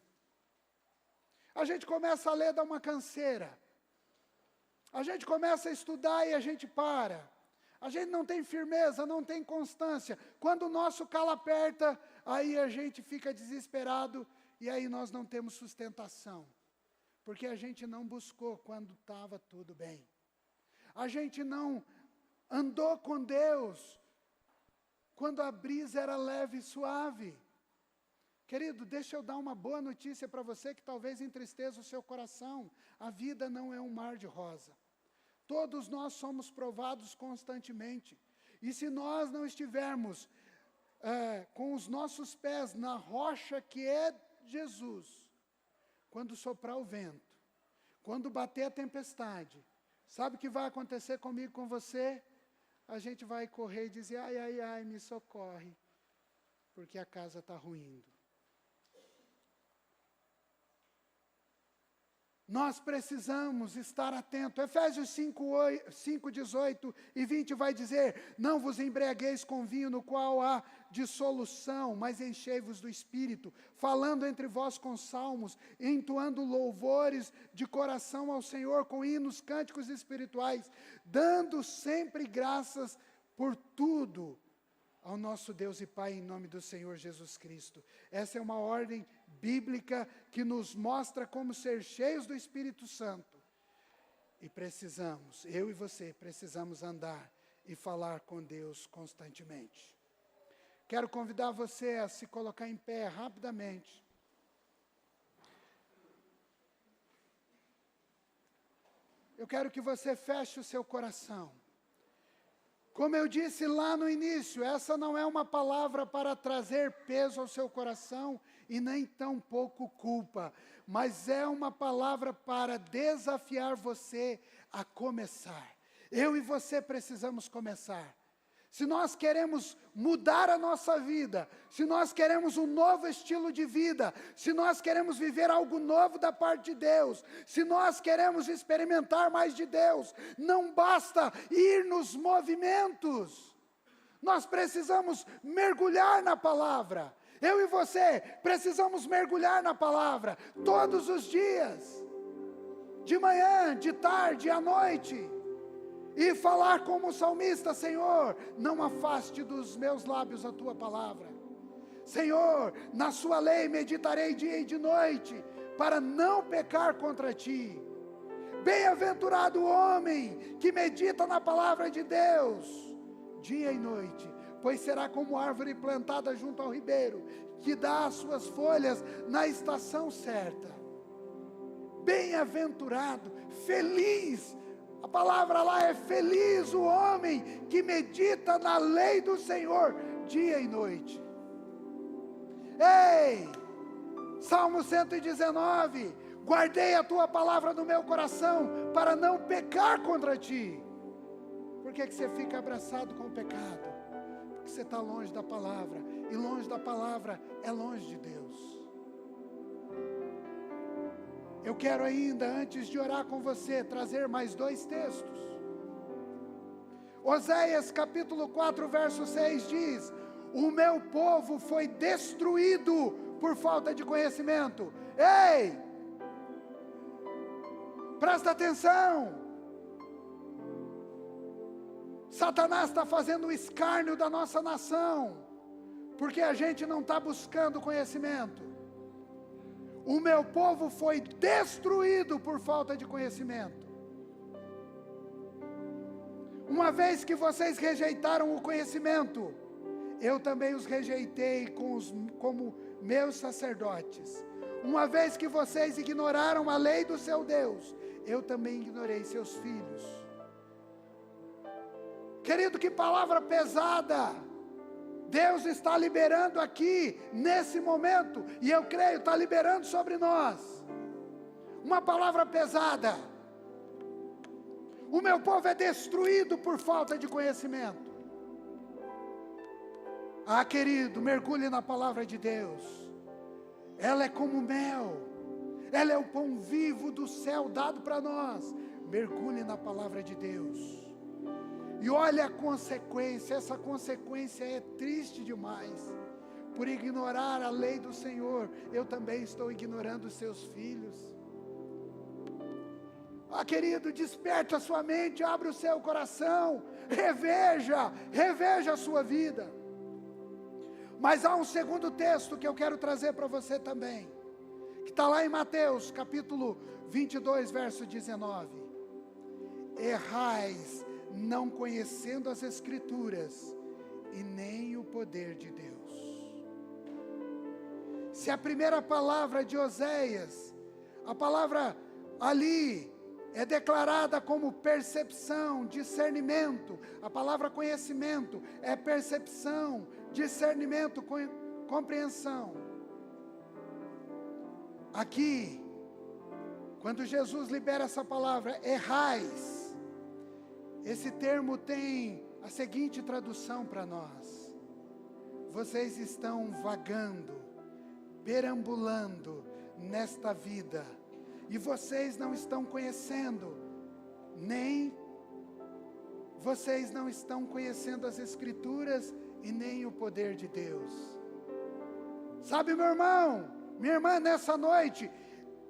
A gente começa a ler, dá uma canseira. A gente começa a estudar e a gente para. A gente não tem firmeza, não tem constância. Quando o nosso calo aperta, aí a gente fica desesperado e aí nós não temos sustentação. Porque a gente não buscou quando estava tudo bem. A gente não andou com Deus quando a brisa era leve e suave. Querido, deixa eu dar uma boa notícia para você que talvez entristeça o seu coração. A vida não é um mar de rosa. Todos nós somos provados constantemente. E se nós não estivermos com os nossos pés na rocha que é Jesus, quando soprar o vento, quando bater a tempestade, sabe o que vai acontecer comigo, com você? A gente vai correr e dizer, ai, ai, ai, me socorre, porque a casa está ruindo. Nós precisamos estar atentos. Efésios 5, 18 e 20 vai dizer, não vos embriagueis com vinho no qual há dissolução, mas enchei-vos do Espírito, falando entre vós com salmos, entoando louvores de coração ao Senhor, com hinos, cânticos espirituais, dando sempre graças por tudo ao nosso Deus e Pai, em nome do Senhor Jesus Cristo. Essa é uma ordem bíblica que nos mostra como ser cheios do Espírito Santo. E precisamos, eu e você, precisamos andar e falar com Deus constantemente. Quero convidar você a se colocar em pé rapidamente. Eu quero que você feche o seu coração. Como eu disse lá no início, essa não é uma palavra para trazer peso ao seu coração e nem tampouco culpa, mas é uma palavra para desafiar você a começar. Eu e você precisamos começar. Se nós queremos mudar a nossa vida, se nós queremos um novo estilo de vida, se nós queremos viver algo novo da parte de Deus, se nós queremos experimentar mais de Deus, não basta ir nos movimentos. Nós precisamos mergulhar na palavra. Eu e você precisamos mergulhar na palavra todos os dias, de manhã, de tarde, à noite. E falar como o salmista, Senhor, não afaste dos meus lábios a tua palavra. Senhor, na sua lei meditarei dia e de noite, para não pecar contra ti. Bem-aventurado o homem que medita na palavra de Deus, dia e noite, pois será como árvore plantada junto ao ribeiro, que dá as suas folhas na estação certa. Bem-aventurado, feliz. A palavra lá é feliz o homem que medita na lei do Senhor dia e noite. Ei, Salmo 119, guardei a tua palavra no meu coração para não pecar contra ti. Por que você fica abraçado com o pecado? Porque você está longe da palavra, e longe da palavra é longe de Deus. Eu quero ainda, antes de orar com você, trazer mais 2 textos. Oséias capítulo 4, verso 6 diz, o meu povo foi destruído por falta de conhecimento. Ei! Presta atenção! Satanás está fazendo o escárnio da nossa nação, porque a gente não está buscando conhecimento. O meu povo foi destruído por falta de conhecimento. Uma vez que vocês rejeitaram o conhecimento, eu também os rejeitei como meus sacerdotes. Uma vez que vocês ignoraram a lei do seu Deus, eu também ignorei seus filhos. Querido, que palavra pesada! Deus está liberando aqui, nesse momento, e eu creio, está liberando sobre nós, uma palavra pesada. O meu povo é destruído por falta de conhecimento. Ah, querido, mergulhe na palavra de Deus. Ela é como mel, ela é o pão vivo do céu dado para nós. Mergulhe na palavra de Deus. E olha a consequência, essa consequência é triste demais. Por ignorar a lei do Senhor, eu também estou ignorando os seus filhos. Ah, querido, desperte a sua mente, abra o seu coração, reveja a sua vida. Mas há um segundo texto que eu quero trazer para você também, que está lá em Mateus, capítulo 22, verso 19. Errais, não conhecendo as Escrituras e nem o poder de Deus. Se a primeira palavra de Oséias, a palavra ali é declarada como percepção, discernimento, a palavra conhecimento é percepção, discernimento, compreensão. Aqui, quando Jesus libera essa palavra, errais, esse termo tem a seguinte tradução para nós: vocês estão vagando, perambulando nesta vida, e vocês não estão conhecendo, vocês não estão conhecendo as Escrituras e nem o poder de Deus. Sabe, meu irmão, minha irmã, nessa noite,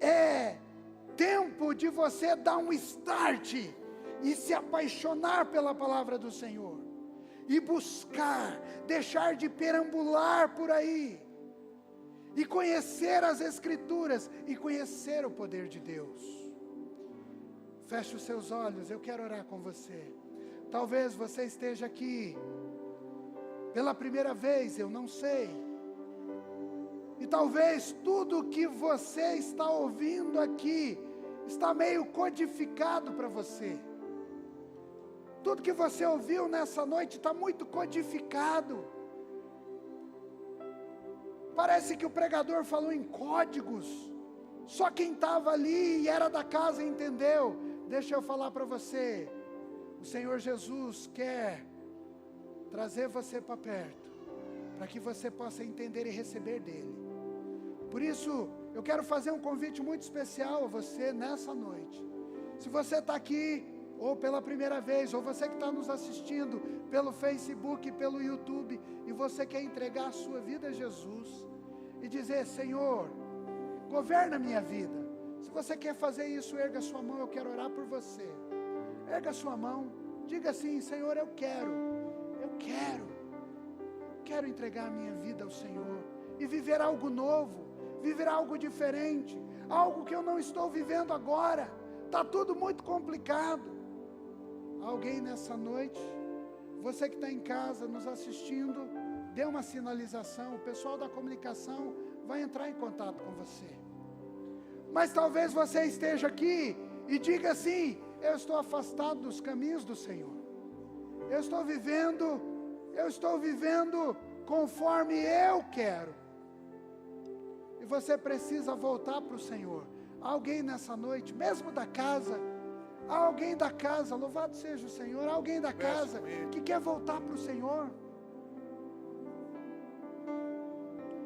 é tempo de você dar um start e se apaixonar pela palavra do Senhor, e buscar, deixar de perambular por aí, e conhecer as Escrituras, e conhecer o poder de Deus. Feche os seus olhos, eu quero orar com você. Talvez você esteja aqui pela primeira vez, eu não sei, e talvez tudo que você está ouvindo aqui, está meio codificado para você. Tudo que você ouviu nessa noite está muito codificado. Parece que o pregador falou em códigos. Só quem estava ali e era da casa entendeu. Deixa eu falar para você. O Senhor Jesus quer trazer você para perto, para que você possa entender e receber dele. Por isso, eu quero fazer um convite muito especial a você nessa noite. Se você está aqui, ou pela primeira vez, ou você que está nos assistindo pelo Facebook, pelo YouTube, e você quer entregar a sua vida a Jesus, e dizer: Senhor, governa a minha vida. Se você quer fazer isso, erga a sua mão, eu quero orar por você. Erga a sua mão, diga assim: Senhor, eu quero entregar a minha vida ao Senhor, e viver algo novo, viver algo diferente, algo que eu não estou vivendo agora, está tudo muito complicado. Alguém nessa noite, você que está em casa nos assistindo, dê uma sinalização, o pessoal da comunicação vai entrar em contato com você. Mas talvez você esteja aqui e diga assim: eu estou afastado dos caminhos do Senhor, eu estou vivendo conforme eu quero, e você precisa voltar para o Senhor. Alguém nessa noite, mesmo da casa, alguém da casa, louvado seja o Senhor, alguém da casa que quer voltar para o Senhor.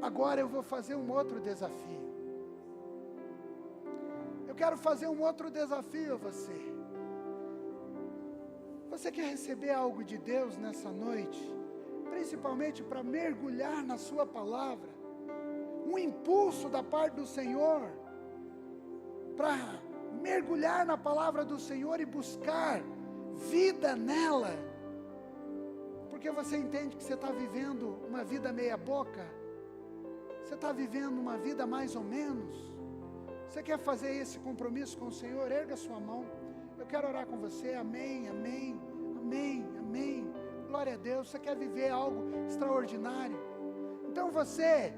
Agora eu vou fazer um outro desafio. Eu quero fazer um outro desafio a você. Você quer receber algo de Deus nessa noite? Principalmente para mergulhar na sua palavra. Um impulso da parte do Senhor para mergulhar na palavra do Senhor e buscar vida nela, porque você entende que você está vivendo uma vida meia boca, você está vivendo uma vida mais ou menos. Você quer fazer esse compromisso com o Senhor? Erga sua mão, eu quero orar com você. Amém, amém, amém, amém, glória a Deus. Você quer viver algo extraordinário? Então você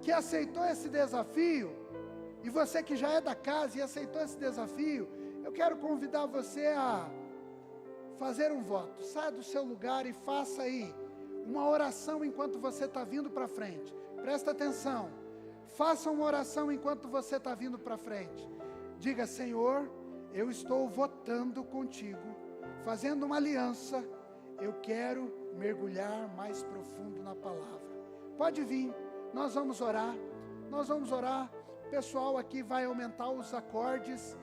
que aceitou esse desafio, e você que já é da casa e aceitou esse desafio, eu quero convidar você a fazer um voto. Saia do seu lugar e faça aí uma oração enquanto você está vindo para frente. Presta atenção, faça uma oração enquanto você está vindo para frente. Diga: Senhor, eu estou votando contigo, fazendo uma aliança, eu quero mergulhar mais profundo na palavra. Pode vir, nós vamos orar, O pessoal aqui vai aumentar os acordes,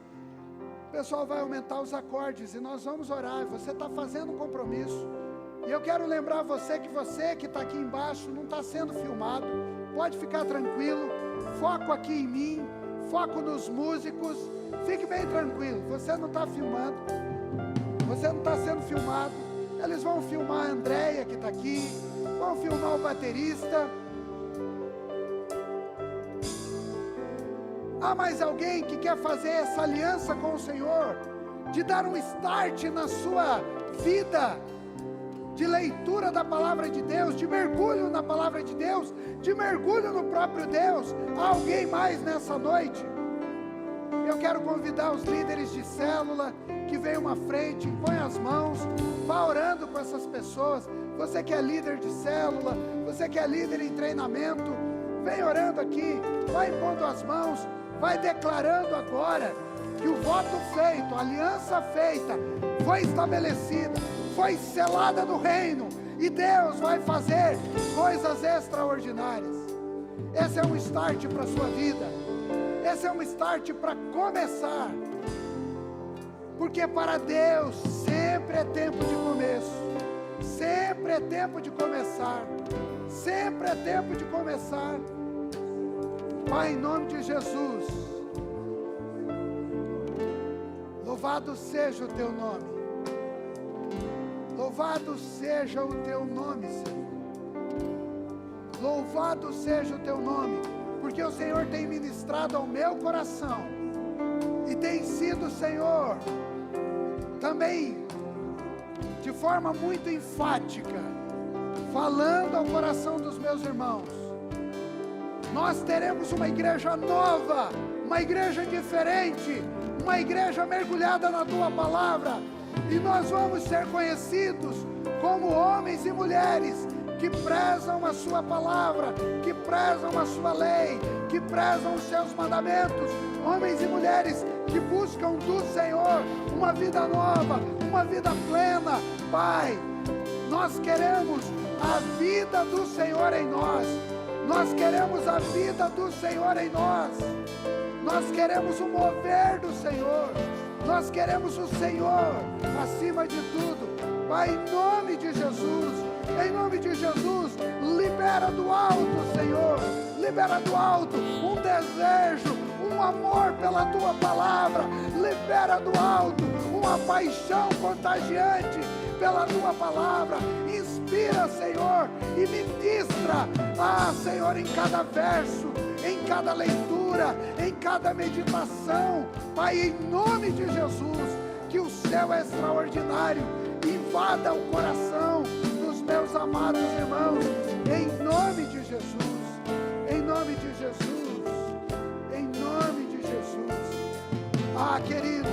e nós vamos orar. Você está fazendo um compromisso, e eu quero lembrar você que está aqui embaixo não está sendo filmado. Pode ficar tranquilo, foco aqui em mim, foco nos músicos, fique bem tranquilo, você não está filmando, você não está sendo filmado. Eles vão filmar a Andréia que está aqui, vão filmar o baterista. Há mais alguém que quer fazer essa aliança com o Senhor, de dar um start na sua vida, de leitura da palavra de Deus, de mergulho na palavra de Deus, de mergulho no próprio Deus? Há alguém mais nessa noite? Eu quero convidar os líderes de célula que venham à frente, impõe as mãos, vá orando com essas pessoas. Você que é líder de célula, você que é líder em treinamento, vem orando aqui, vai impondo as mãos, vai declarando agora que o voto feito, a aliança feita, foi estabelecida, foi selada no reino, e Deus vai fazer coisas extraordinárias. Esse é um start para a sua vida, esse é um start para começar, porque para Deus sempre é tempo de começo, sempre é tempo de começar, sempre é tempo de começar. Pai, em nome de Jesus, louvado seja o teu nome, louvado seja o teu nome, Senhor, louvado seja o teu nome, porque o Senhor tem ministrado ao meu coração, e tem sido, Senhor, também de forma muito enfática, falando ao coração dos meus irmãos. Nós teremos uma igreja nova, uma igreja diferente, uma igreja mergulhada na tua palavra, e nós vamos ser conhecidos como homens e mulheres que prezam a sua palavra, que prezam a sua lei, que prezam os seus mandamentos, homens e mulheres que buscam do Senhor uma vida nova, uma vida plena. Pai, nós queremos a vida do Senhor em nós, nós queremos a vida do Senhor em nós, nós queremos o mover do Senhor, nós queremos o Senhor acima de tudo. Pai, em nome de Jesus, libera do alto, Senhor, libera do alto um desejo, um amor pela tua palavra, libera do alto uma paixão contagiante pela tua palavra. Inspira, Senhor, e ministra, Senhor, em cada verso, em cada leitura, em cada meditação. Pai, em nome de Jesus, que o céu extraordinário invada o coração dos meus amados irmãos, em nome de Jesus, em nome de Jesus, em nome de Jesus. Queridos,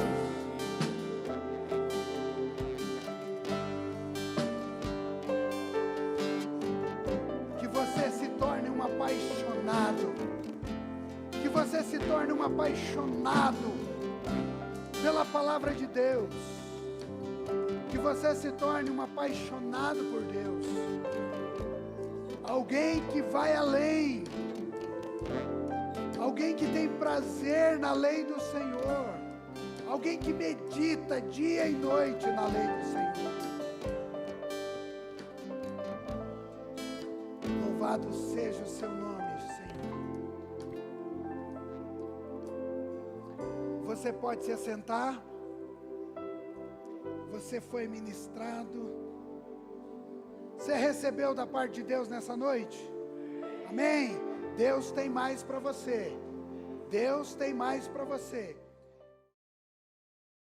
que você se torne um apaixonado, que você se torne um apaixonado pela palavra de Deus, que você se torne um apaixonado por Deus, alguém que vai além, alguém que tem prazer na lei do Senhor, alguém que medita dia e noite na lei do Senhor. Louvado seja o seu nome, Senhor. Você pode se assentar. Você foi ministrado. Você recebeu da parte de Deus nessa noite? Amém? Deus tem mais para você. Deus tem mais para você.